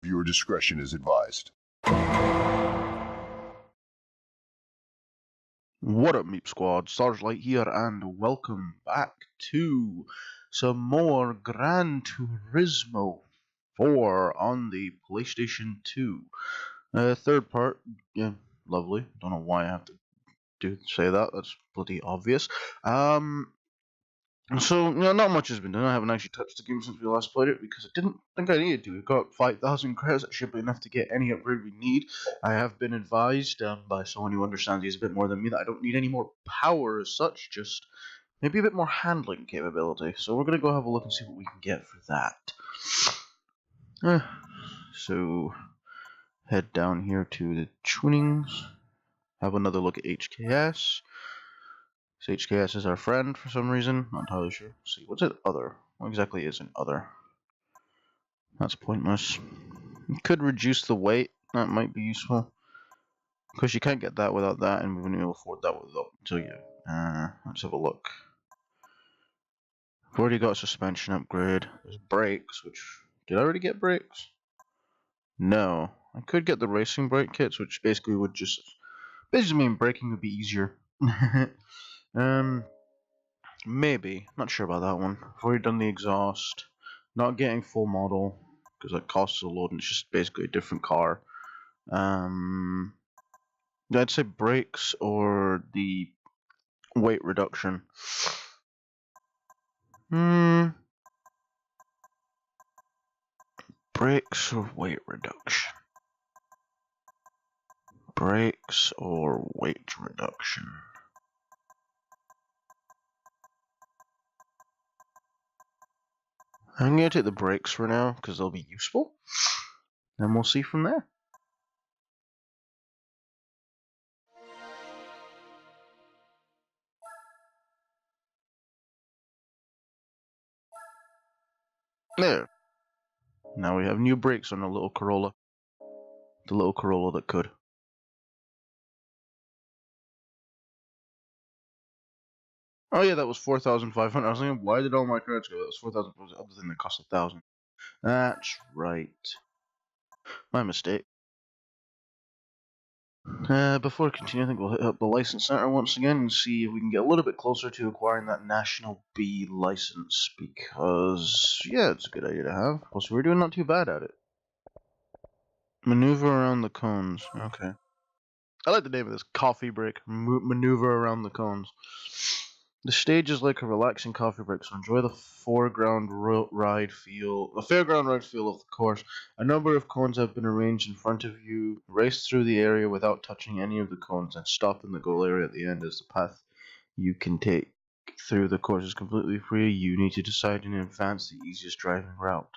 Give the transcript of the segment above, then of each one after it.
Viewer discretion is advised. What up, MeepSquad? SarzeLight here, and welcome back to some more Gran Turismo 4 on the PlayStation 2. Third part, yeah, lovely. Don't know why I have to say that. That's bloody obvious. So, not much has been done. I haven't actually touched the game since we last played it because I didn't think I needed to. We've got 5,000 credits. That should be enough to get any upgrade we need. I have been advised by someone who understands these a bit more than me that I don't need any more power as such, just maybe a bit more handling capability. So we're going to go have a look and see what we can get for that. So, head down here to the tunings. Have another look at HKS. So HKS is our friend for some reason, not entirely sure. Let's see, what's it other? What exactly is an other? That's pointless. You could reduce the weight, that might be useful. Because you can't get that without that, and we wouldn't be able to afford that without until you. Let's have a look. We've already got a suspension upgrade. There's brakes, which. Did I already get brakes? No. I could get the racing brake kits, which basically would just. Basically mean braking would be easier. Maybe. Not sure about that one. I've already done the exhaust. Not getting full model, because that costs a load and it's just basically a different car. I'd say brakes or the weight reduction. Brakes or weight reduction? Brakes or weight reduction? I'm going to take the brakes for now, because they'll be useful. And we'll see from there. There. Now we have new brakes on the little Corolla. The little Corolla that could. Oh yeah, that was 4,500. I was thinking, why did all my credits go? That was 4,000. Was the other thing that cost 1,000? That's right. My mistake. Before continuing, I think we'll hit up the license center once again and see if we can get a little bit closer to acquiring that National B license. Because, yeah, it's a good idea to have. Plus, we're doing not too bad at it. Maneuver around the cones. Okay. I like the name of this. Coffee break. Maneuver around the cones. The stage is like a relaxing coffee break, so enjoy the fairground ride feel of the course. A number of cones have been arranged in front of you. Race through the area without touching any of the cones and stop in the goal area at the end as the path you can take through the course is completely free. You need to decide in advance the easiest driving route.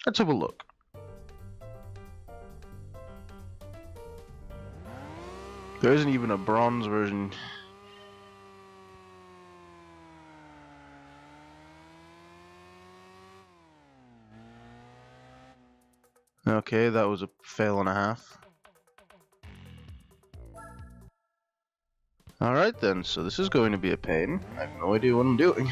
Let's have a look. There isn't even a bronze version. Okay, that was a fail and a half. Alright then, so this is going to be a pain. I have no idea what I'm doing.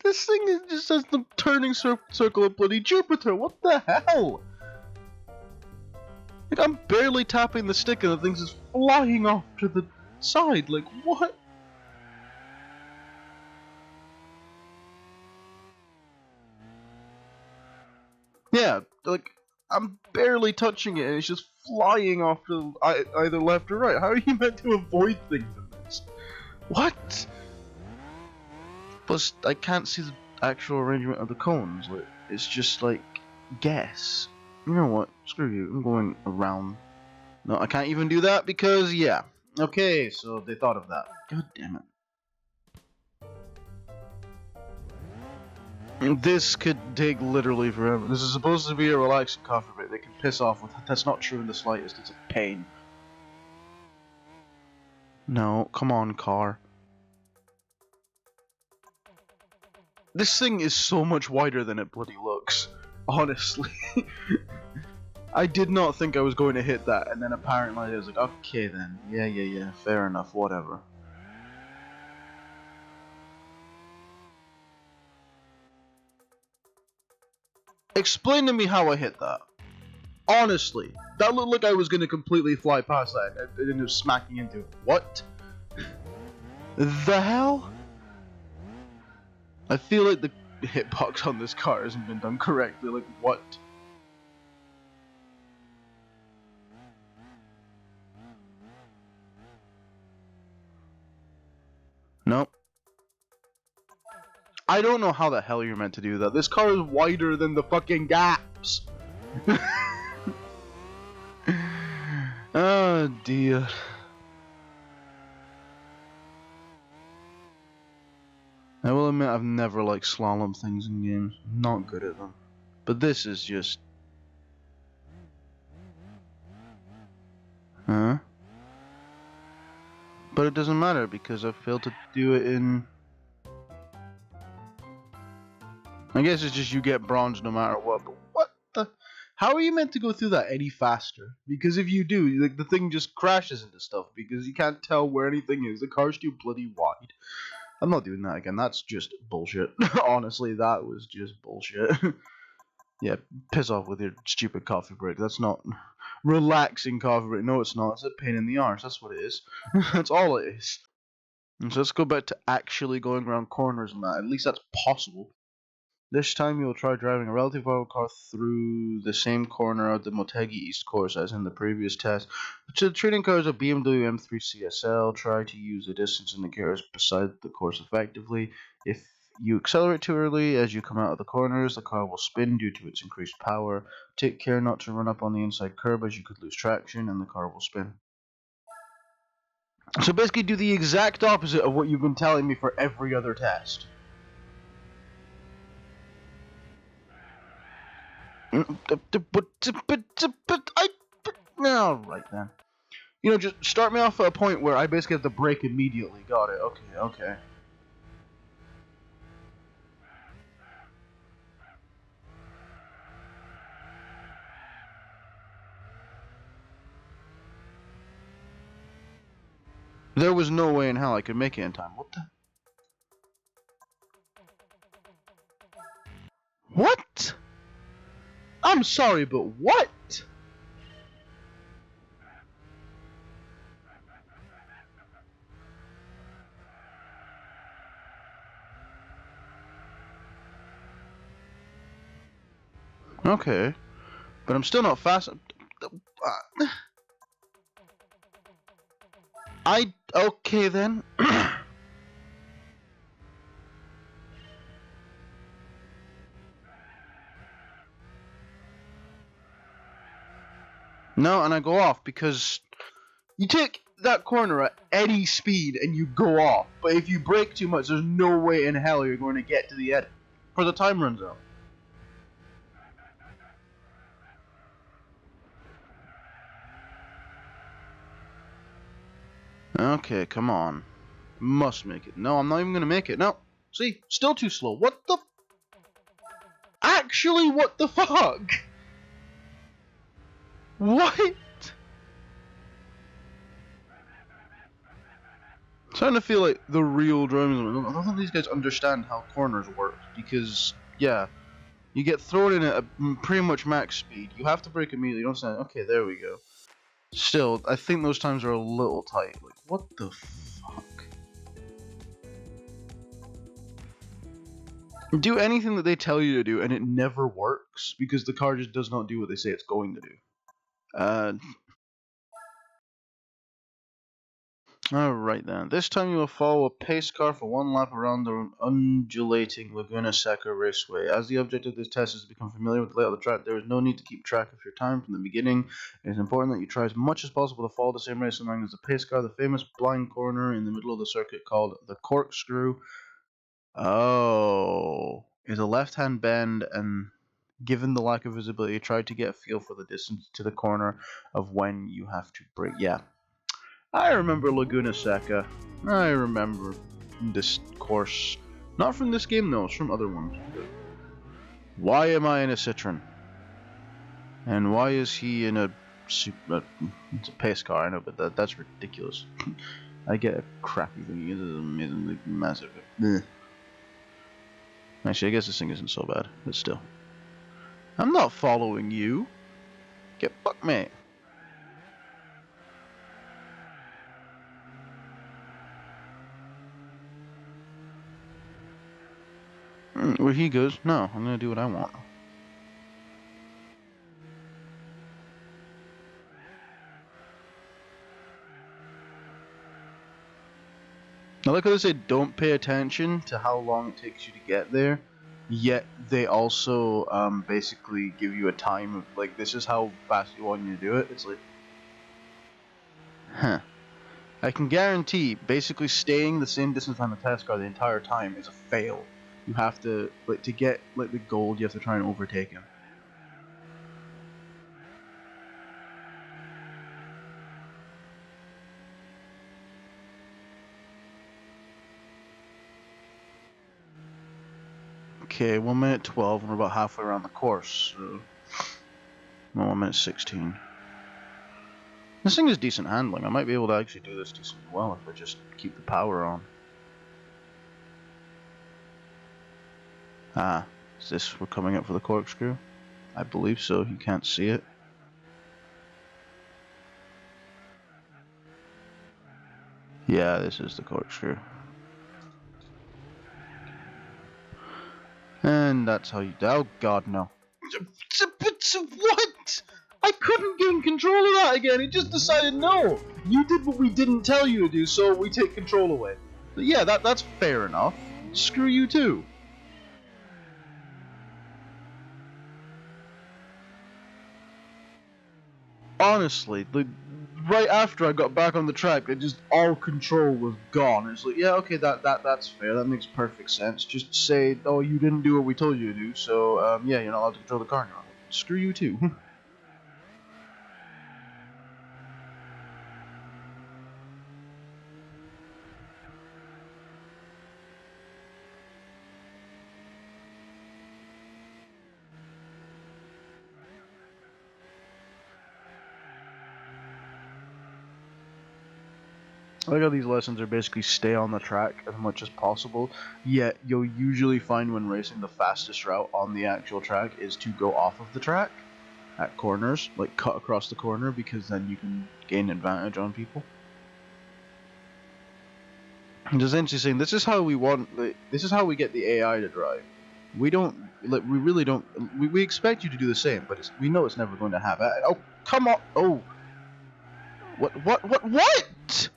This thing just says the turning circle of bloody Jupiter. What the hell? Like, I'm barely tapping the stick and the thing's just flying off to the side. Like, what? Yeah, like, I'm barely touching it and it's just flying off to either left or right. How are you meant to avoid things in this? What? Plus, I can't see the actual arrangement of the cones. Like, it's just like, guess. You know what? Screw you. I'm going around. No, I can't even do that because, yeah. Okay, so they thought of that. God damn it. This could take literally forever. This is supposed to be a relaxing coffee break. They can piss off with it. That's not true in the slightest. It's a pain. No, come on, car. This thing is so much wider than it bloody looks. hitbox. Honestly. I did not think I was going to hit that, and then apparently I was like, okay then. Yeah, fair enough, whatever. Explain to me how I hit that. Honestly, that looked like I was going to completely fly past that and ended up smacking into it. What? The hell? I feel like the hitbox on this car hasn't been done correctly. Like, what? Nope. I don't know how the hell you're meant to do that. This car is wider than the fucking gaps. Oh dear. I will admit I've never liked slalom things in games. Not good at them. But this is just... Huh? But it doesn't matter because I failed to do it in... I guess it's just you get bronze no matter what, but what the... How are you meant to go through that any faster? Because if you do, like, the thing just crashes into stuff because you can't tell where anything is. The car's too bloody wide. I'm not doing that again. That's just bullshit. Honestly, that was just bullshit. Yeah, piss off with your stupid coffee break. That's not relaxing coffee break. No, it's not. It's a pain in the arse. That's what it is. That's all it is. And so let's go back to actually going around corners and that. At least that's possible. This time you'll try driving a relatively powerful car through the same corner of the Motegi East course as in the previous test. To the training cars of BMW M3 CSL, try to use the distance in the gears beside the course effectively. If you accelerate too early as you come out of the corners, the car will spin due to its increased power. Take care not to run up on the inside curb as you could lose traction and the car will spin. So basically do the exact opposite of what you've been telling me for every other test. Alright then. You know, just start me off at a point where I basically have to brake immediately. Got it. Okay. There was no way in hell I could make it in time. What the? What? I'm sorry, but what? Okay, but I'm still not fast. Okay then. No, and I go off because you take that corner at any speed and you go off. But if you brake too much, there's no way in hell you're going to get to the end before the time runs out. Okay, come on. Must make it. No, I'm not even going to make it. No. See? Still too slow. What the... Actually, what the fuck? What? I'm starting to feel like the real driving. I don't think these guys understand how corners work. Because, yeah, you get thrown in at a pretty much max speed. You have to brake immediately. You don't stand. Okay, there we go. Still, I think those times are a little tight. Like, what the fuck? Do anything that they tell you to do, and it never works because the car just does not do what they say it's going to do. Alright then. This time you will follow a pace car for one lap around the undulating Laguna Seca Raceway. As the objective of this test is to become familiar with the layout of the track, there is no need to keep track of your time from the beginning. It is important that you try as much as possible to follow the same race line as the pace car. The famous blind corner in the middle of the circuit called the corkscrew. Oh. Is a left-hand bend, and given the lack of visibility, try to get a feel for the distance to the corner of when you have to brake. Yeah. I remember Laguna Seca. I remember this course. Not from this game though, it's from other ones. Why am I in a Citroen? And why is he in a super... it's a pace car, I know, but that's ridiculous. I get a crappy thing. It is amazingly massive. Ugh. Actually, I guess this thing isn't so bad, but still. I'm not following you. Get fucked, mate. Where he goes, no, I'm gonna do what I want. I like how they say don't pay attention to how long it takes you to get there, yet they also basically give you a time of, like, this is how fast you want you to do it. It's like, huh. I can guarantee basically staying the same distance on the test car the entire time is a fail. You have to, like, to get, like, the gold, you have to try and overtake him. Okay, 1 minute 12, and we're about halfway around the course. So... well, 1 minute 16. This thing is decent handling. I might be able to actually do this decently well if I just keep the power on. Ah, is this we're coming up for the corkscrew? I believe so. You can't see it. Yeah, this is the corkscrew. And that's how you... oh god, no. What? I couldn't gain control of that again. It just decided no. You did what we didn't tell you to do, so we take control away. But yeah, that's fair enough. Screw you too. Honestly, right after I got back on the track, it just all control was gone. It's like, yeah, okay, that's fair. That makes perfect sense. Just say, oh, you didn't do what we told you to do, so yeah, you're not allowed to control the car now. Screw you too. I like how these lessons are basically stay on the track as much as possible, yet you'll usually find when racing the fastest route on the actual track is to go off of the track at corners, like cut across the corner, because then you can gain advantage on people. And essentially saying this is how we want, like, this is how we get the AI to drive. We don't, like, we really don't, we expect you to do the same, but we know it's never going to happen. Oh, come on, oh. What?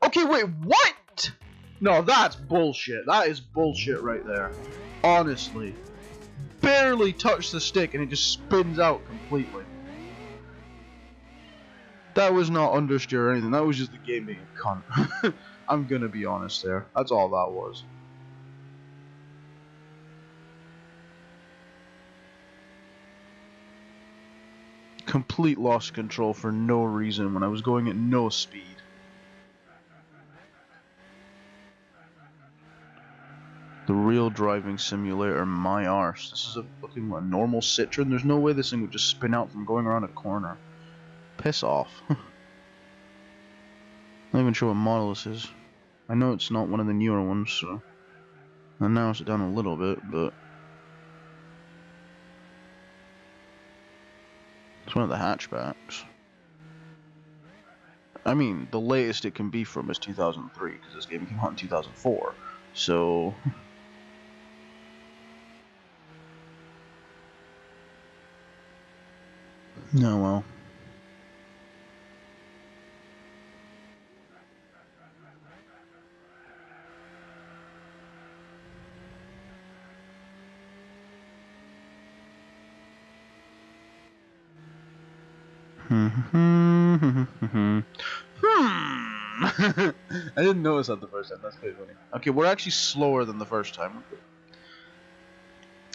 Okay, wait, what? No, that's bullshit. That is bullshit right there. Honestly. Barely touch the stick and it just spins out completely. That was not understeer or anything. That was just the game being a cunt. I'm gonna be honest there. That's all that was. Complete lost control for no reason when I was going at no speed. The real driving simulator, my arse. This is a fucking normal Citroen. There's no way this thing would just spin out from going around a corner. Piss off. Not even sure what model this is. I know it's not one of the newer ones, so I narrows it down a little bit, but it's one of the hatchbacks. I mean, the latest it can be from is 2003, because this game came out in 2004, so... no, well. I didn't notice that the first time. That's pretty funny. Okay, we're actually slower than the first time.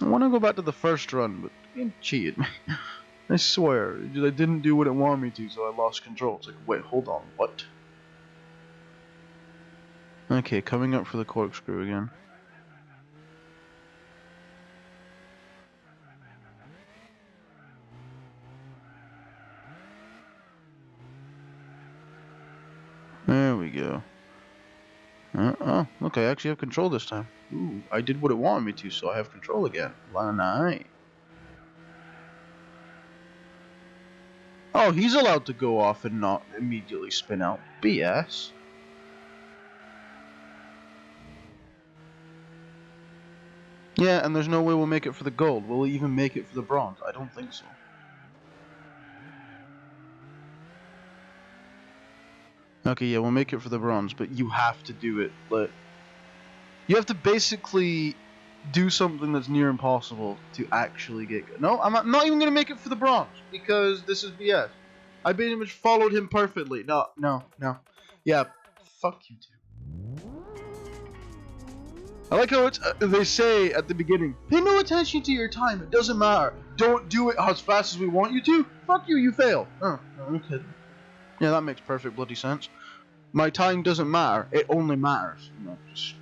I want to go back to the first run, but you cheated me. I swear, I didn't do what it wanted me to, so I lost control. It's like, wait, hold on, what? Okay, coming up for the corkscrew again. we go. Oh, look, I actually have control this time. Ooh, I did what it wanted me to, so I have control again. Wynaut. Oh, he's allowed to go off and not immediately spin out. BS. Yeah, and there's no way we'll make it for the gold. Will we even make it for the bronze? I don't think so. Okay, yeah, we'll make it for the bronze, but you have to do it. You have to basically do something that's near impossible to actually get good. No, I'm not even going to make it for the bronze, because this is BS. I pretty much followed him perfectly. No. Yeah, fuck you two. I like how they say at the beginning, pay no attention to your time, it doesn't matter. Don't do it as fast as we want you to. Fuck you, you fail. Oh, okay. Yeah, that makes perfect bloody sense. My time doesn't matter, it only matters. You know, just...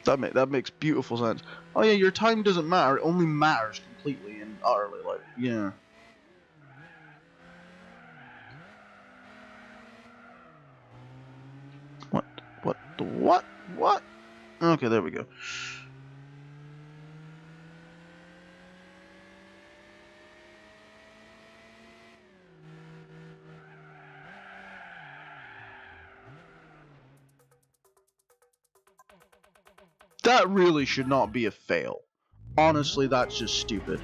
That makes beautiful sense. Oh yeah, your time doesn't matter, it only matters completely and utterly, like, yeah. What? Okay, there we go. That really should not be a fail. Honestly, that's just stupid.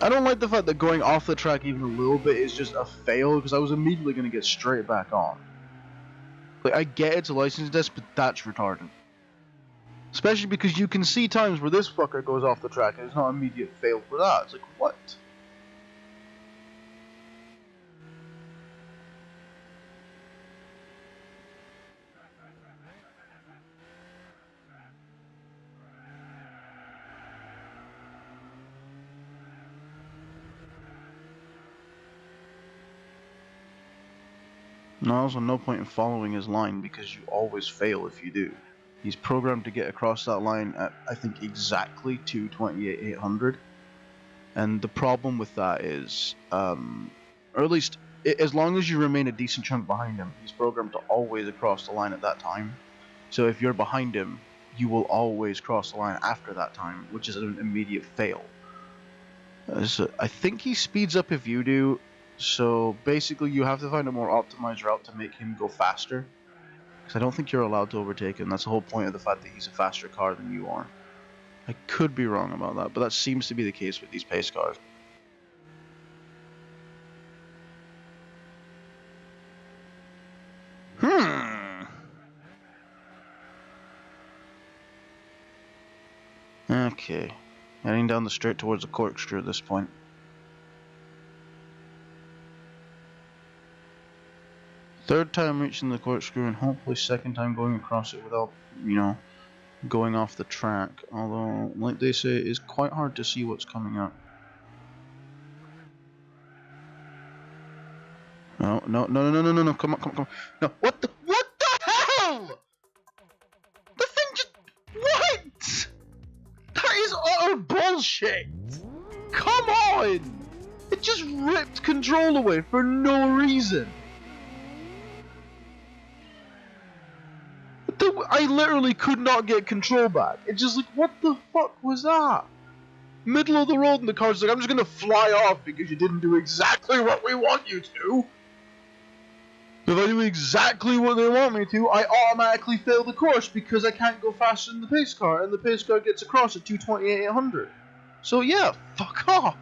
I don't like the fact that going off the track even a little bit is just a fail, because I was immediately going to get straight back on. Like, I get it's a license test, but that's retarded. Especially because you can see times where this fucker goes off the track and it's not an immediate fail for that. It's like, what? No, also no point in following his line, because you always fail if you do. He's programmed to get across that line at, I think, exactly 2:28.800. And the problem with that is, or at least, as long as you remain a decent chunk behind him, he's programmed to always cross the line at that time. So if you're behind him, you will always cross the line after that time, which is an immediate fail. So I think he speeds up if you do, so basically you have to find a more optimized route to make him go faster. Because I don't think you're allowed to overtake him. That's the whole point of the fact that he's a faster car than you are. I could be wrong about that, but that seems to be the case with these pace cars. Okay. Heading down the straight towards the corkscrew at this point. Third time reaching the corkscrew, and hopefully second time going across it without, you know, going off the track. Although, like they say, it's quite hard to see what's coming up. No, come on. No, what the hell? The thing just, what? That is utter bullshit. Come on. It just ripped control away for no reason. I literally could not get control back. It's just like, what the fuck was that? Middle of the road, and the car's like, I'm just gonna fly off because you didn't do exactly what we want you to. If I do exactly what they want me to, I automatically fail the course because I can't go faster than the pace car, and the pace car gets across at 2:28.800. So yeah, fuck off.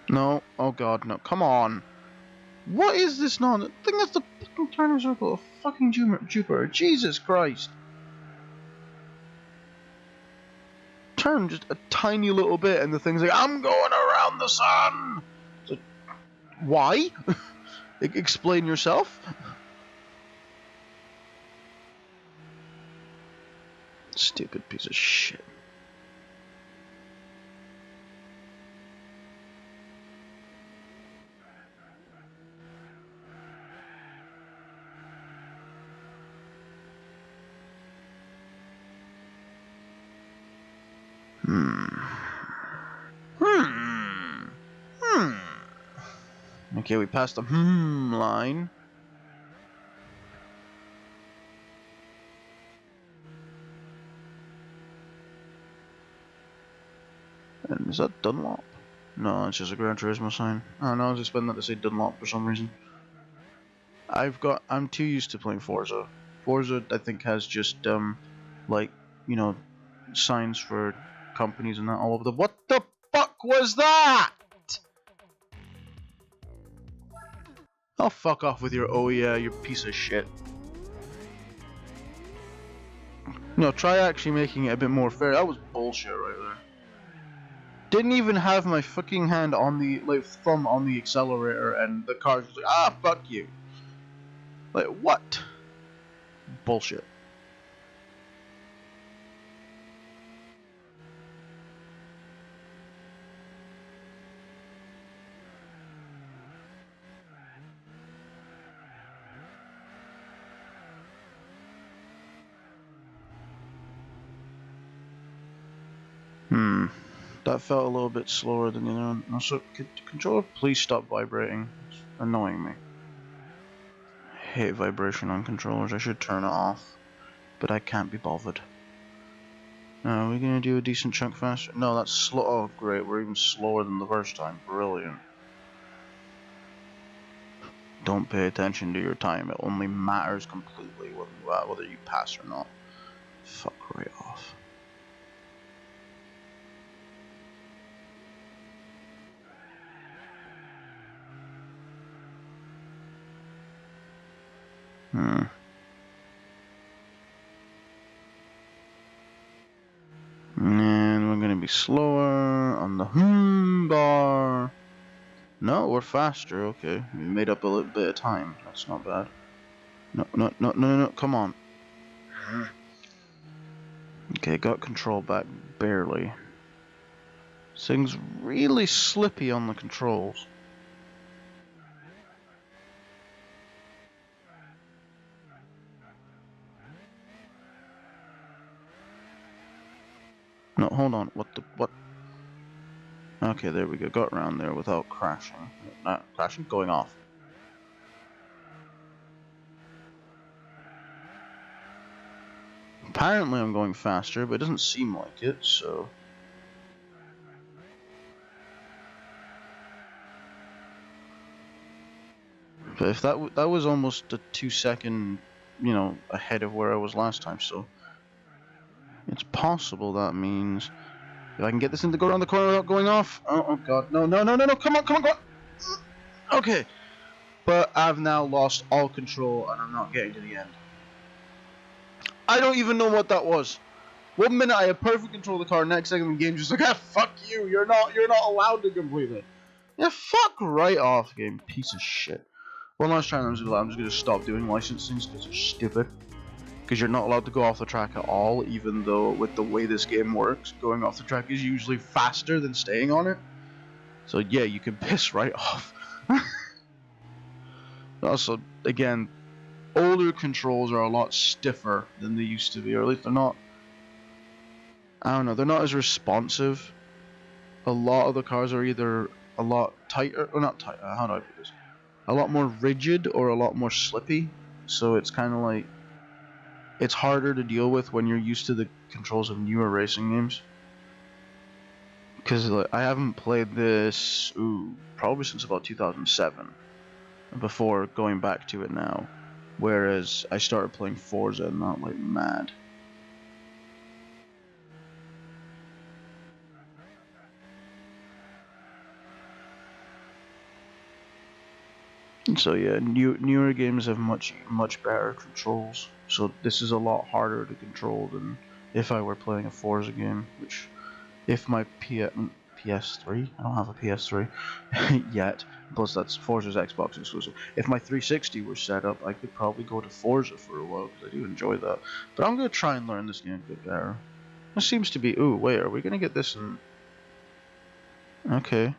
No, oh god, no, come on. What is this nonsense? I think that's the fucking turning circle of fucking Jupiter. Jesus Christ. Turn just a tiny little bit and the thing's like, I'm going around the sun. So, why? Explain yourself. Stupid piece of shit. Okay, we passed the line. And is that Dunlop? No, it's just a Gran Turismo sign. Oh no, I was expecting that to say Dunlop for some reason. I'm too used to playing Forza. Forza, I think, has just, like, you know, signs for companies and that all over the— What the fuck was that? Oh, fuck off with your oh yeah, you piece of shit. No, try actually making it a bit more fair. That was bullshit right there. Didn't even have my fucking hand on the, like, thumb on the accelerator, and the car was like, ah, fuck you. Like, what? Bullshit. That felt a little bit slower than the other one. Also, controller, please stop vibrating. It's annoying me. I hate vibration on controllers. I should turn it off, but I can't be bothered. Are we gonna do a decent chunk faster? No, that's slow. Oh, great. We're even slower than the first time. Brilliant. Don't pay attention to your time. It only matters completely whether you pass or not. Fuck right off. And we're gonna be slower on the bar. No, we're faster. Okay, we made up a little bit of time. That's not bad. No, come on. Okay, got control back barely. This thing's really slippy on the controls. No, hold on. What? Okay, there we go. Got around there without crashing. Not crashing, going off. Apparently I'm going faster, but it doesn't seem like it, so... But if that was almost a 2-second, you know, ahead of where I was last time, so... It's possible that means... If I can get this thing to go around the corner without going off... Oh god, no, come on! Okay. But I've now lost all control, and I'm not getting to the end. I don't even know what that was. 1 minute I have perfect control of the car, next second the game's just like, ah, fuck you, you're not allowed to complete it. Yeah, fuck right off, game, piece of shit. One last time I'm just gonna stop doing licensings because they're stupid. Because you're not allowed to go off the track at all, even though with the way this game works, going off the track is usually faster than staying on it. So yeah, you can piss right off. Also, again, older controls are a lot stiffer than they used to be, or at least they're not, I don't know, they're not as responsive. A lot of the cars are either a lot tighter, or not tight, how do I put this? A lot more rigid or a lot more slippy, so it's kind of like, it's harder to deal with when you're used to the controls of newer racing games. Because like, I haven't played this, probably since about 2007, before going back to it now. Whereas I started playing Forza and not like mad. And so yeah, newer games have much better controls. So this is a lot harder to control than if I were playing a Forza game. Which, if my PS3, I don't have a PS3 yet. Plus that's Forza's Xbox exclusive. If my 360 were set up, I could probably go to Forza for a while because I do enjoy that. But I'm gonna try and learn this game a bit better. It seems to be. Ooh, wait, are we gonna get this in? Okay.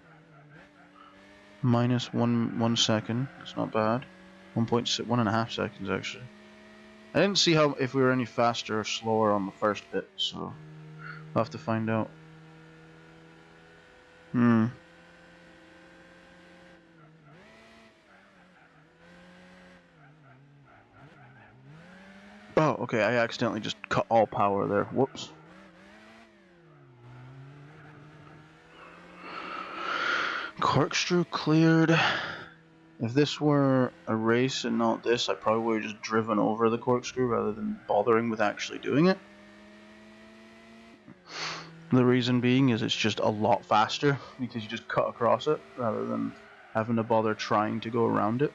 Minus one second. That's not bad. 1.5 seconds actually. I didn't see if we were any faster or slower on the first bit, so I'll have to find out. Hmm. Oh, okay, I accidentally just cut all power there. Whoops. Corkscrew cleared. If this were a race and not this, I probably would have just driven over the corkscrew rather than bothering with actually doing it. The reason being is it's just a lot faster because you just cut across it rather than having to bother trying to go around it.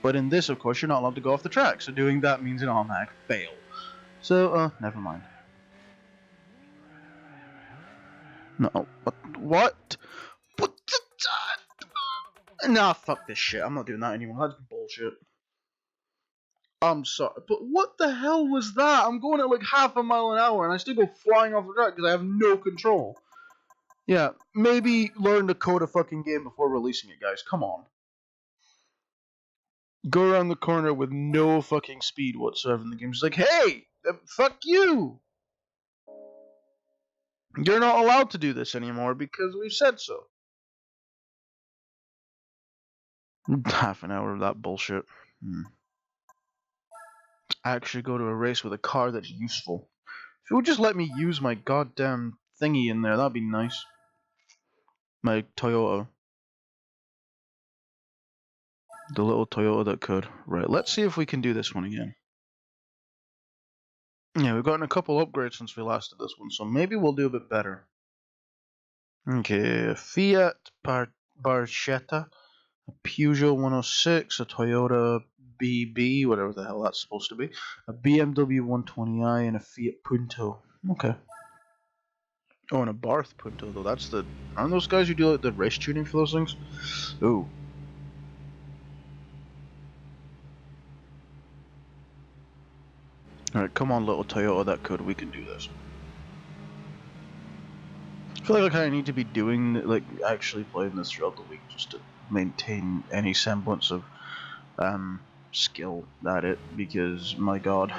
But in this, of course, you're not allowed to go off the track, so doing that means an automatic fail. So, never mind. No, what? What? Nah, fuck this shit. I'm not doing that anymore. That's bullshit. I'm sorry, but what the hell was that? I'm going at like half a mile an hour and I still go flying off the track because I have no control. Yeah, maybe learn to code a fucking game before releasing it, guys. Come on. Go around the corner with no fucking speed whatsoever in the game. It's like, hey, fuck you. You're not allowed to do this anymore because we've said so. Half an hour of that bullshit. Actually go to a race with a car that's useful. If it would just let me use my goddamn thingy in there, that'd be nice. My Toyota. The little Toyota that could. Right, let's see if we can do this one again. Yeah, we've gotten a couple upgrades since we last did this one, so maybe we'll do a bit better. Okay, a Fiat Barchetta, a Peugeot 106, a Toyota BB, whatever the hell that's supposed to be, a BMW 120i, and a Fiat Punto. Okay. Oh, and a Barth Punto, though. That's the... Aren't those guys who do like the race tuning for those things? Ooh. Alright, come on, little Toyota that could. We can do this. I feel like I kind of need to be doing, like, actually playing this throughout the week just to maintain any semblance of, skill at it, because, my god.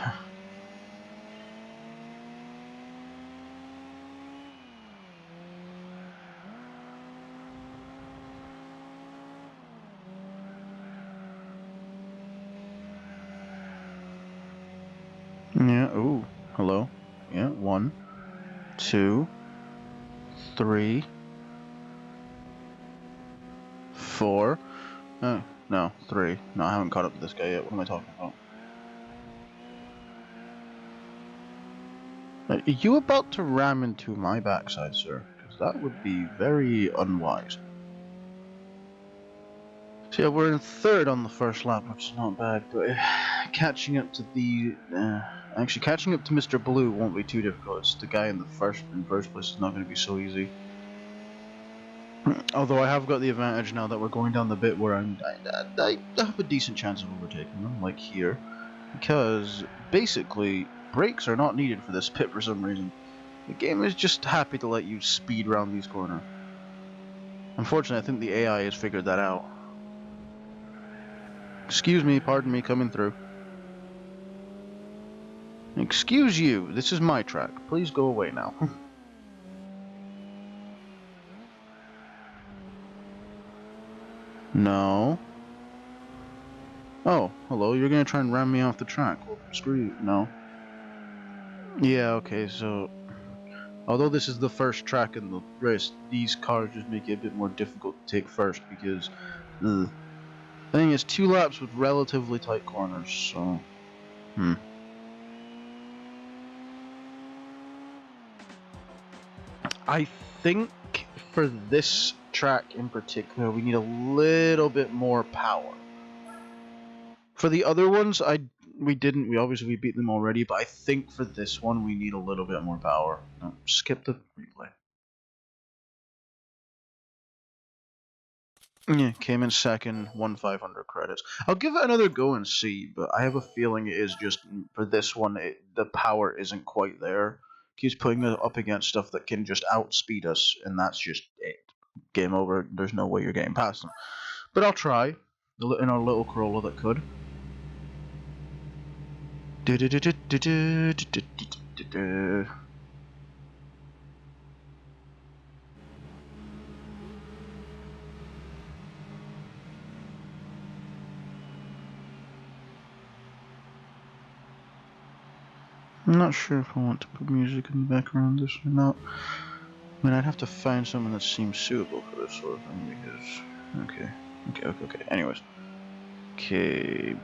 Yeah, ooh, hello. Yeah, 1, 2, 3, 4. Oh, no, 3. No, I haven't caught up to this guy yet. What am I talking about? Are you about to ram into my backside, sir? Because that would be very unwise. So yeah, we're in third on the first lap, which is not bad, but catching up to actually catching up to Mr. Blue won't be too difficult. It's the guy in first place is not going to be so easy. Although I have got the advantage now that we're going down the bit where I have a decent chance of overtaking them, like here, because basically brakes are not needed for this pit for some reason. The game is just happy to let you speed around these corners. Unfortunately, I think the AI has figured that out. Excuse me, pardon me, coming through. Excuse you, this is my track. Please go away now. No. Oh, hello, you're gonna try and ram me off the track. Well, screw you. No. Yeah, okay, so... Although this is the first track in the race, these cars just make it a bit more difficult to take first because... I think it's 2 laps with relatively tight corners, so... I think for this track in particular, we need a little bit more power. For the other ones, we obviously beat them already, but I think for this one we need a little bit more power. No, skip the replay. Yeah, came in second, won 500 credits. I'll give it another go and see, but I have a feeling it is just, for this one, the power isn't quite there. Keeps putting it up against stuff that can just outspeed us, and that's just it. Game over, there's no way you're getting past them. But I'll try, in our little Corolla that could. I'm not sure if I want to put music in the background this or not. I mean, I'd have to find someone that seems suitable for this sort of thing because... Okay. Anyways. Okay.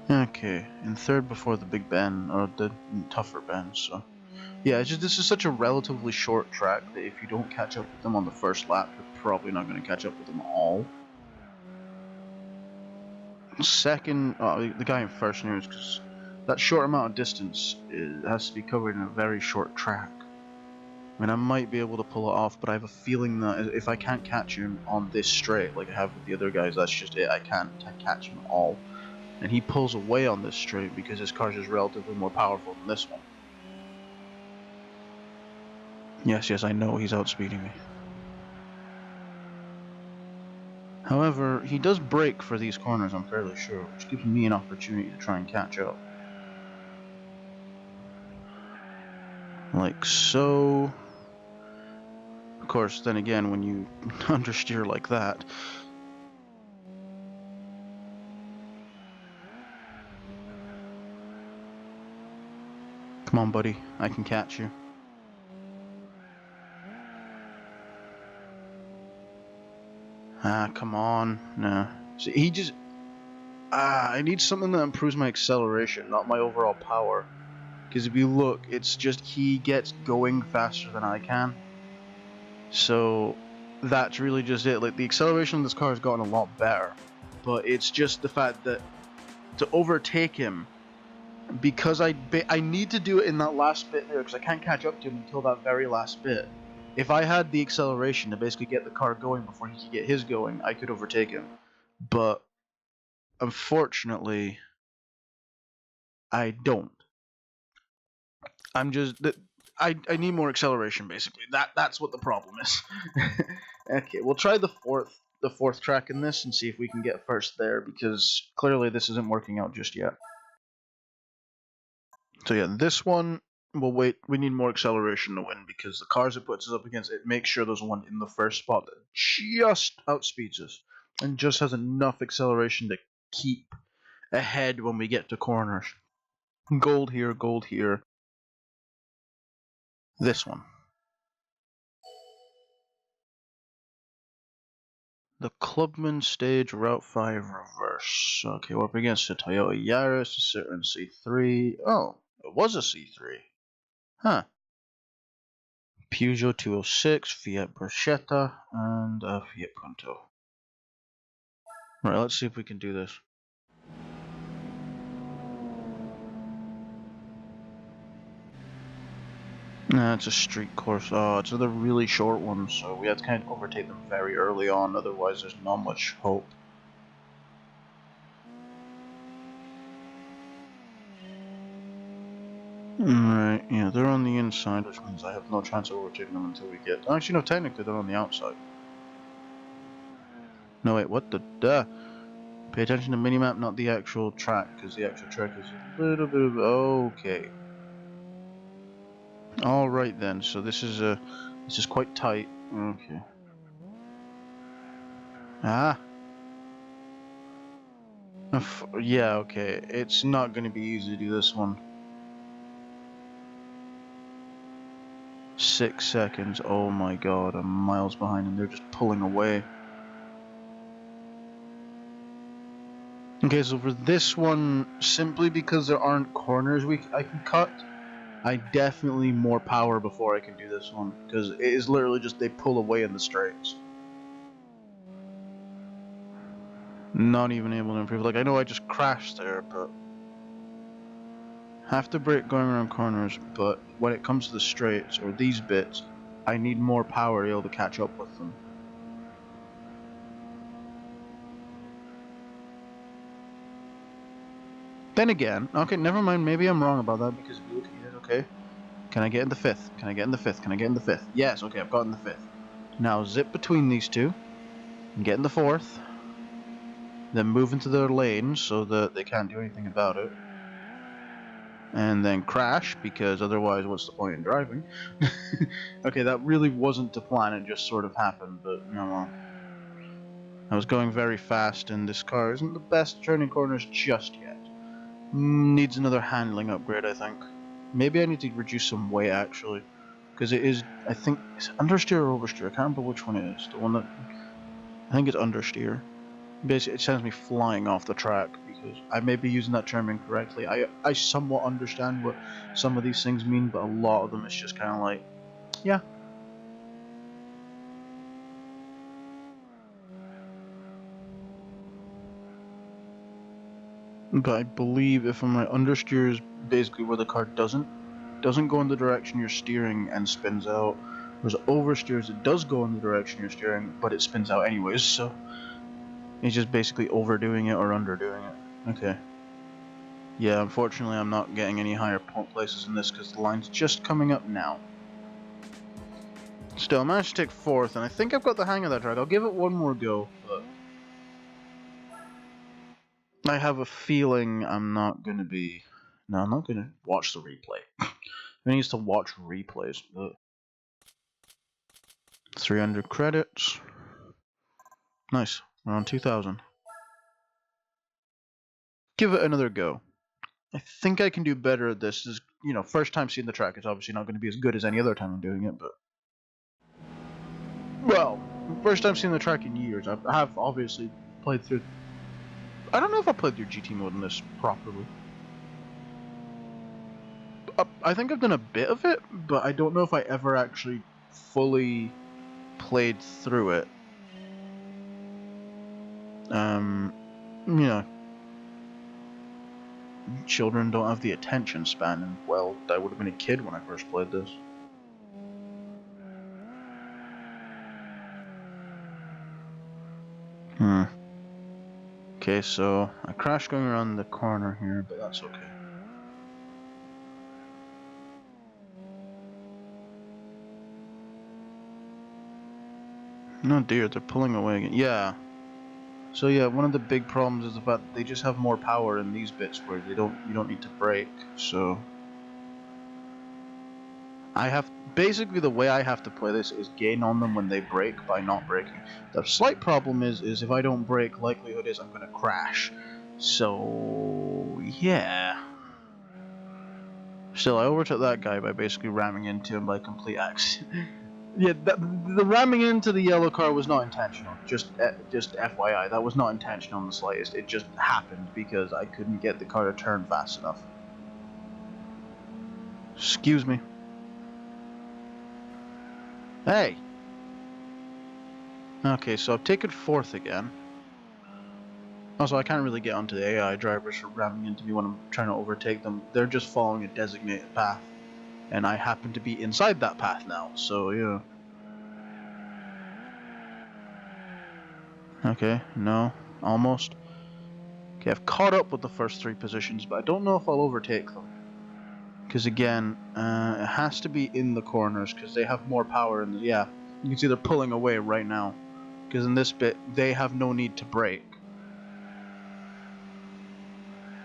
Okay, in third before the big bend, or the tougher bend, so... Yeah, it's just, this is such a relatively short track that if you don't catch up with them on the first lap, you're probably not going to catch up with them all. Second, the guy in first news, because that short amount of distance has to be covered in a very short track. I mean, I might be able to pull it off, but I have a feeling that if I can't catch him on this straight, like I have with the other guys, that's just it. I can't catch him all. And he pulls away on this straight because his car's just relatively more powerful than this one. Yes, I know he's outspeeding me. However, he does brake for these corners, I'm fairly sure, which gives me an opportunity to try and catch up. Like so. Of course, then again, when you understeer like that... Come on, buddy, I can catch you. Ah, come on. No. See, he just... I need something that improves my acceleration, not my overall power. Because if you look, it's just he gets going faster than I can. So, that's really just it. Like, the acceleration of this car has gotten a lot better. But it's just the fact that to overtake him, because I need to do it in that last bit there, because I can't catch up to him until that very last bit. If I had the acceleration to basically get the car going before he could get his going, I could overtake him. But unfortunately, I don't. I'm just I need more acceleration basically. That's what the problem is. Okay, we'll try the fourth track in this and see if we can get first there, because clearly this isn't working out just yet. So yeah, this one we'll wait. We need more acceleration to win, because the cars it puts us up against, it makes sure there's one in the first spot that just outspeeds us and just has enough acceleration to keep ahead when we get to corners. Gold here, gold here. This one. The Clubman Stage Route 5 Reverse. Okay, we're up against a Toyota Yaris, a Citroen C3. Oh, it was a C3. Huh. Peugeot 206, Fiat Barchetta, and a Fiat Punto. Right, let's see if we can do this. Nah, it's a street course. Oh, it's another really short one, so we have to kind of overtake them very early on, otherwise there's not much hope. Alright, yeah, they're on the inside, which means I have no chance of overtaking them until we get... Actually, no, technically they're on the outside. No, wait, what the duh? Pay attention to minimap, not the actual track, because the actual track is a little bit of... Okay. Alright then, so this is quite tight. Okay. Ah! Yeah, okay. It's not going to be easy to do this one. 6 seconds. Oh my god, I'm miles behind and they're just pulling away. Okay, so for this one, simply because there aren't corners I can cut, I definitely need more power before I can do this one. Because it is literally just they pull away in the straights. Not even able to improve. Like, I know I just crashed there, but... Have to brake going around corners, but when it comes to the straights, or these bits, I need more power to be able to catch up with them. Then again, okay, never mind, maybe I'm wrong about that, because if you look at it, okay, can I get in the fifth? Can I get in the fifth? Can I get in the fifth? Yes, okay, I've gotten the fifth. Now zip between these two, and get in the fourth, then move into their lanes so that they can't do anything about it. and then crash, because otherwise what's the point in driving? Okay, that really wasn't the plan, it just sort of happened, but no, well. I was going very fast, and this car isn't the best at turning corners just yet. Needs another handling upgrade, I think. Maybe I need to reduce some weight, actually. Because it is, I think, is it understeer or oversteer? I can't remember which one it is. The one that, I think it's understeer. Basically, it sends me flying off the track, because I may be using that term incorrectly. I somewhat understand what some of these things mean, but a lot of them it's just kind of like, yeah. But I believe, if I'm right, understeer is basically where the car doesn't go in the direction you're steering and spins out. Whereas oversteers, it does go in the direction you're steering, but it spins out anyways, so it's just basically overdoing it or underdoing it. Okay. Yeah, unfortunately I'm not getting any higher point places in this because the line's just coming up now. Still, I managed to take 4th, and I think I've got the hang of that track. I'll give it one more go, but I have a feeling I'm not going to be... No, I'm not going to watch the replay. I used to watch replays, but... 300 credits. Nice, we're on 2,000. Give it another go. I think I can do better at this. Is, you know, first time seeing the track, it's obviously not going to be as good as any other time I'm doing it, but... Well, first time seeing the track in years. I have obviously played through... I don't know if I played through GT mode in this properly. I think I've done a bit of it, but I don't know if I ever actually fully played through it. You know, children don't have the attention span, and well, I would have been a kid when I first played this. Okay, so I crashed going around the corner here, but that's okay. No dear, they're pulling away again. Yeah. So yeah, one of the big problems is the fact that they just have more power in these bits where you don't need to brake. So basically the way I have to play this is gain on them when they brake by not braking. The slight problem is if I don't brake, likelihood is I'm gonna crash. So yeah. Still, I overtook that guy by basically ramming into him by complete accident. Yeah, the ramming into the yellow car was not intentional. Just FYI, that was not intentional in the slightest. It just happened because I couldn't get the car to turn fast enough. Excuse me. Hey! Okay, so I've taken 4th again. Also, I can't really get onto the AI drivers for ramming into me when I'm trying to overtake them. They're just following a designated path. And I happen to be inside that path now, so yeah. Okay, no, almost. Okay, I've caught up with the first 3 positions, but I don't know if I'll overtake them. Because again, it has to be in the corners, because they have more power in the... Yeah, you can see they're pulling away right now. Because in this bit, they have no need to brake.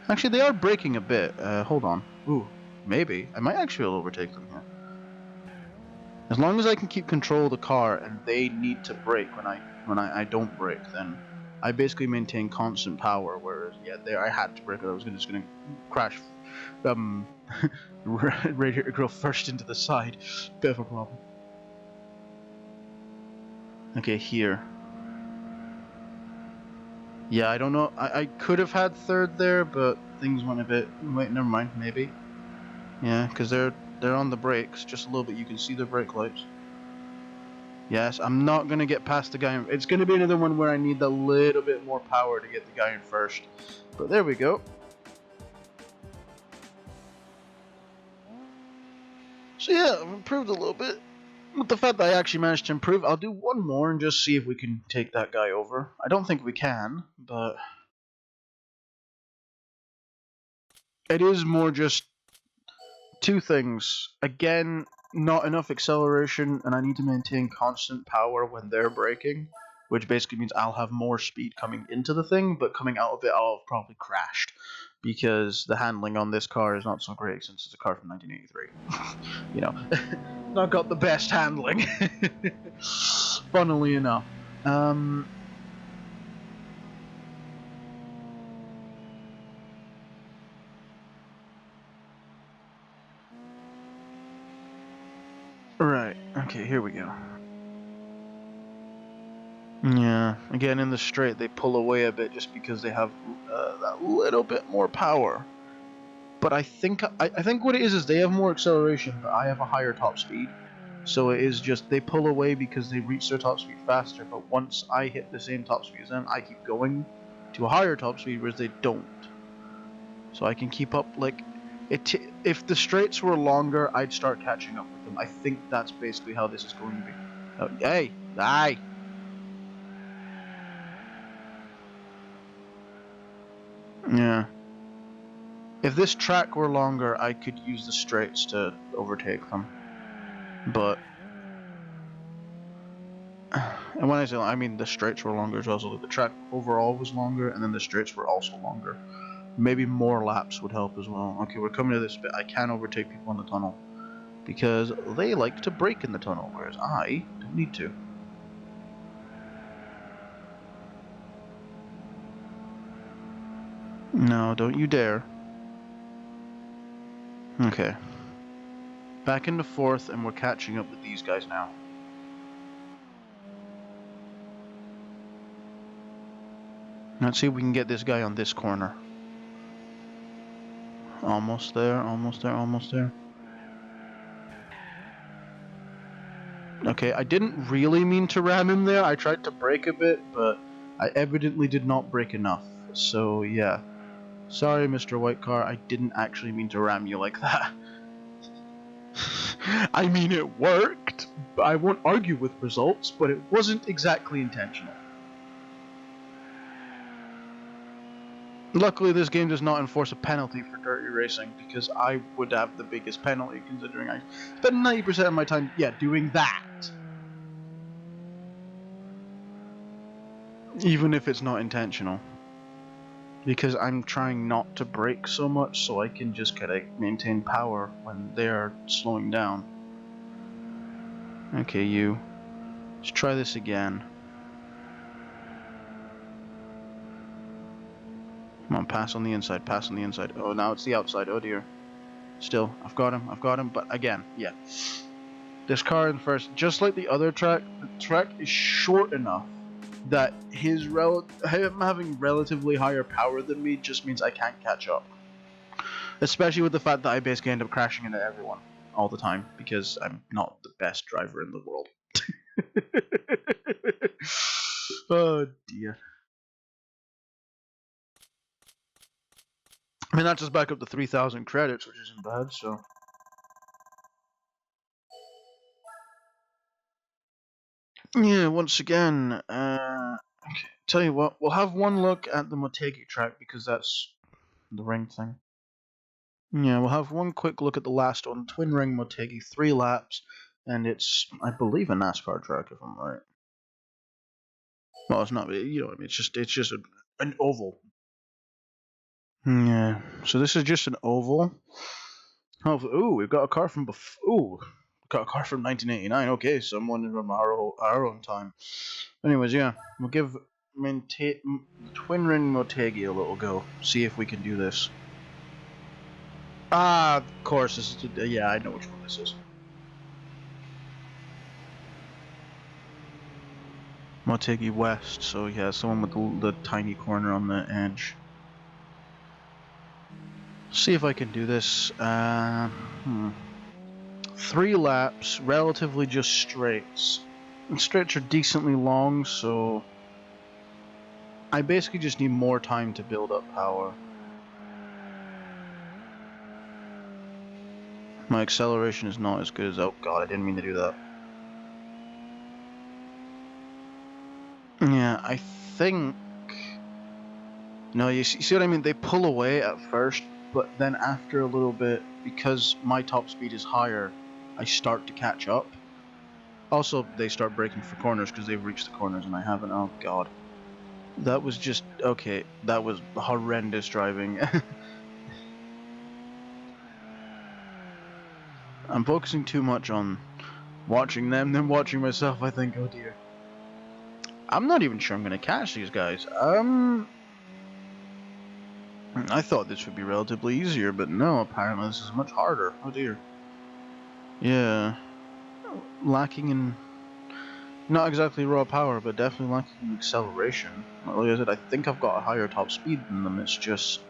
Actually, they are braking a bit. Hold on. Ooh, maybe. I might actually overtake them here. As long as I can keep control of the car, and they need to brake when I don't brake, then I basically maintain constant power. Whereas, yeah, there I had to brake, or I was just gonna crash. Radiator grill first into the side. Bit of a problem. Okay, here. Yeah, I don't know. I could have had 3rd there, but things went a bit... Wait, never mind. Maybe. Yeah, because they're on the brakes. Just a little bit. You can see the brake lights. Yes, I'm not going to get past the guy. It's going to be another one where I need a little bit more power to get the guy in first. But there we go. So yeah, I've improved a little bit. With the fact that I actually managed to improve, I'll do one more and just see if we can take that guy over. I don't think we can, but... It is more just 2 things. Again, not enough acceleration, and I need to maintain constant power when they're braking, which basically means I'll have more speed coming into the thing, but coming out of it I'll have probably crashed. because the handling on this car is not so great since it's a car from 1983. You know, not got the best handling. Funnily enough. Right, okay, here we go. Yeah, again in the straight they pull away a bit just because they have that little bit more power. But I think what it is they have more acceleration, but I have a higher top speed. So it is just they pull away because they reach their top speed faster, but once I hit the same top speed as them, I keep going to a higher top speed, whereas they don't. So I can keep up, like, if the straights were longer, I'd start catching up with them. I think that's basically how this is going to be. Oh, hey! Aye! Yeah. If this track were longer, I could use the straights to overtake them. But... And when I say, I mean the straights were longer as well, so the track overall was longer, and then the straights were also longer. Maybe more laps would help as well. Okay, we're coming to this bit. I can overtake people in the tunnel, because they like to brake in the tunnel, whereas I don't need to. No, don't you dare. Okay. Back into fourth, and we're catching up with these guys now. Let's see if we can get this guy on this corner. Almost there, almost there, almost there. Okay, I didn't really mean to ram him there. I tried to brake a bit, but I evidently did not brake enough. So, yeah. Sorry, Mr. White Car, I didn't actually mean to ram you like that. I mean, it worked. I won't argue with results, but it wasn't exactly intentional. Luckily, this game does not enforce a penalty for dirty racing, because I would have the biggest penalty, considering I spend 90% of my time, doing that. Even if it's not intentional. Because I'm trying not to brake so much, so I can just kind of maintain power when they're slowing down. Okay, you. Let's try this again. Come on, pass on the inside, pass on the inside. Oh, now it's the outside, oh dear. Still, I've got him, but again, yeah. This car in first, just like the other track, the track is short enough that him having relatively higher power than me just means I can't catch up. Especially with the fact that I basically end up crashing into everyone all the time, because I'm not the best driver in the world. Oh dear. I mean, that's just back up to 3,000 credits, which isn't bad, so... Yeah, once again, okay, tell you what, we'll have one look at the Motegi track, because that's the ring thing. Yeah, we'll have one quick look at the last one, Twin Ring Motegi, 3 laps, and it's, I believe, a NASCAR track, if I'm right. Well, it's not, you know what I mean, it's just an oval. Yeah, so this is just an oval. Oh, ooh, we've got a car from got a car from 1989. Okay, someone from our own time. Anyways, yeah, we'll give Twin Ring Motegi a little go. See if we can do this. Ah, of course. This is, yeah, I know which one this is. Motegi West. So yeah, someone with the tiny corner on the edge. See if I can do this. 3 laps, relatively just straights. And straights are decently long, so I basically just need more time to build up power. My acceleration is not as good as... Oh god, I didn't mean to do that. Yeah, I think... No, you see what I mean? They pull away at first, but then after a little bit, because my top speed is higher, I start to catch up. Also, they start braking for corners because they've reached the corners and I haven't. Oh god. That was just... Okay, that was horrendous driving. I'm focusing too much on watching them than watching myself, I think. Oh dear. I'm not even sure I'm gonna catch these guys. I thought this would be relatively easier, but no, apparently this is much harder. Oh dear. Yeah. Lacking in... not exactly raw power, but definitely lacking in acceleration. Like I said, I think I've got a higher top speed than them, it's just...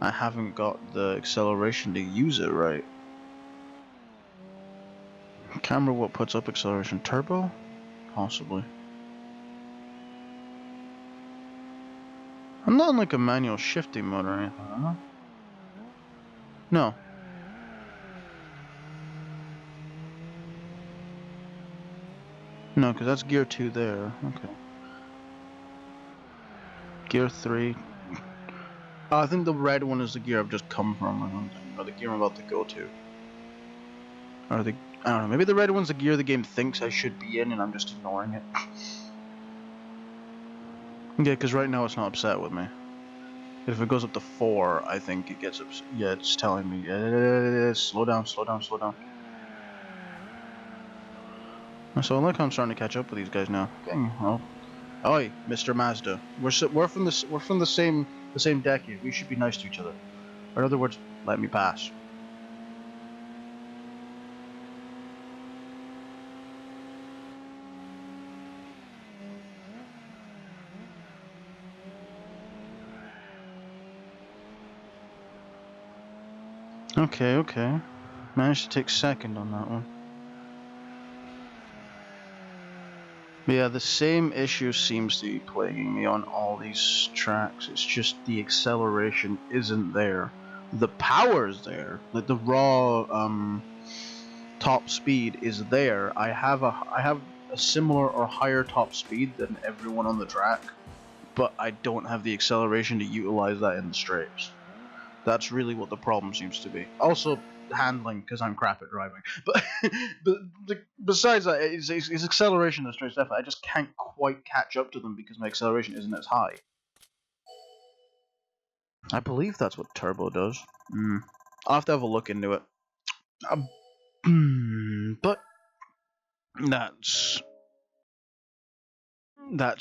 I haven't got the acceleration to use it right. Camera what puts up acceleration? Turbo? Possibly. I'm not in like a manual shifting mode or anything, am I? No. No, because that's gear 2 there. Okay. Gear 3. I think the red one is the gear I've just come from or something. Or the gear I'm about to go to. Or the... I don't know, maybe the red one's the gear the game thinks I should be in and I'm just ignoring it. Yeah, because right now it's not upset with me. If it goes up to 4, I think it gets upset. Yeah, it's telling me, slow down, slow down, slow down. So look, I'm starting to catch up with these guys now. Getting, well, oi, Mr. Mazda, we're from the same decade. We should be nice to each other. Or in other words, let me pass. Okay, okay. Managed to take second on that one. But yeah, the same issue seems to be plaguing me on all these tracks. It's just the acceleration isn't there. The power's there. Like the raw top speed is there. I have a similar or higher top speed than everyone on the track, but I don't have the acceleration to utilize that in the straights. That's really what the problem seems to be. Also, handling, because I'm crap at driving. But besides that, it's acceleration in the straights, definitely. I just can't quite catch up to them because my acceleration isn't as high. I believe that's what turbo does. I'll have to have a look into it. But that's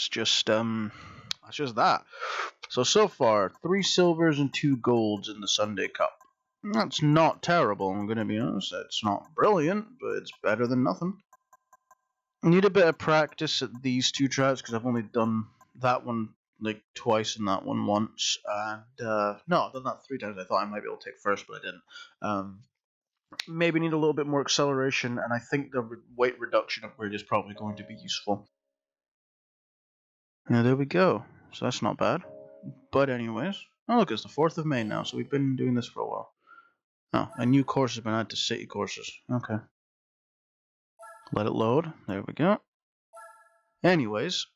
just that. So far, 3 silvers and 2 golds in the Sunday Cup. That's not terrible, I'm gonna be honest. It's not brilliant, but it's better than nothing. I need a bit of practice at these 2 tracks because I've only done that one like twice and that one once. And no, I've done that 3 times. I thought I might be able to take first, but I didn't. Maybe need a little bit more acceleration, and I think the weight reduction upgrade is probably going to be useful. Yeah, there we go. So that's not bad. But anyways, oh look, it's the 4th of May now, so we've been doing this for a while. Oh, a new course has been added to city courses. Okay. Let it load. There we go. Anyways,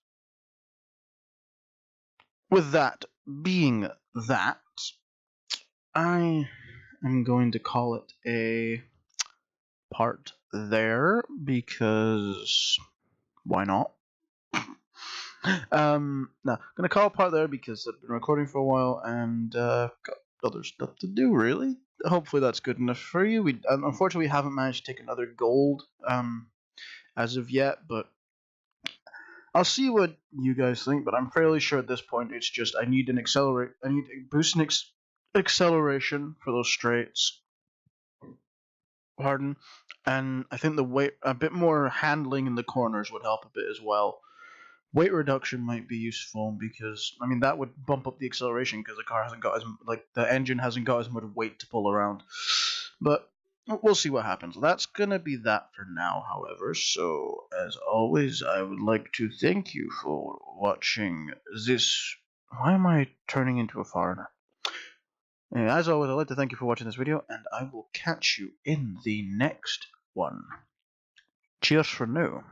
with that being that, I am going to call it a part there because why not? No, I'm gonna call it part there because I've been recording for a while and got other stuff to do. Really, hopefully that's good enough for you. We unfortunately we haven't managed to take another gold as of yet, but I'll see what you guys think. But I'm fairly sure at this point it's just I need an accelerate. I need a boost in acceleration for those straights. Pardon, and I think the weight a bit more handling in the corners would help a bit as well. Weight reduction might be useful because I mean that would bump up the acceleration because the car hasn't got as the engine hasn't got as much weight to pull around. But we'll see what happens. That's gonna be that for now, however. So as always, I would like to thank you for watching this. Why am I turning into a foreigner? Anyway, as always, I'd like to thank you for watching this video, and I will catch you in the next one. Cheers for now.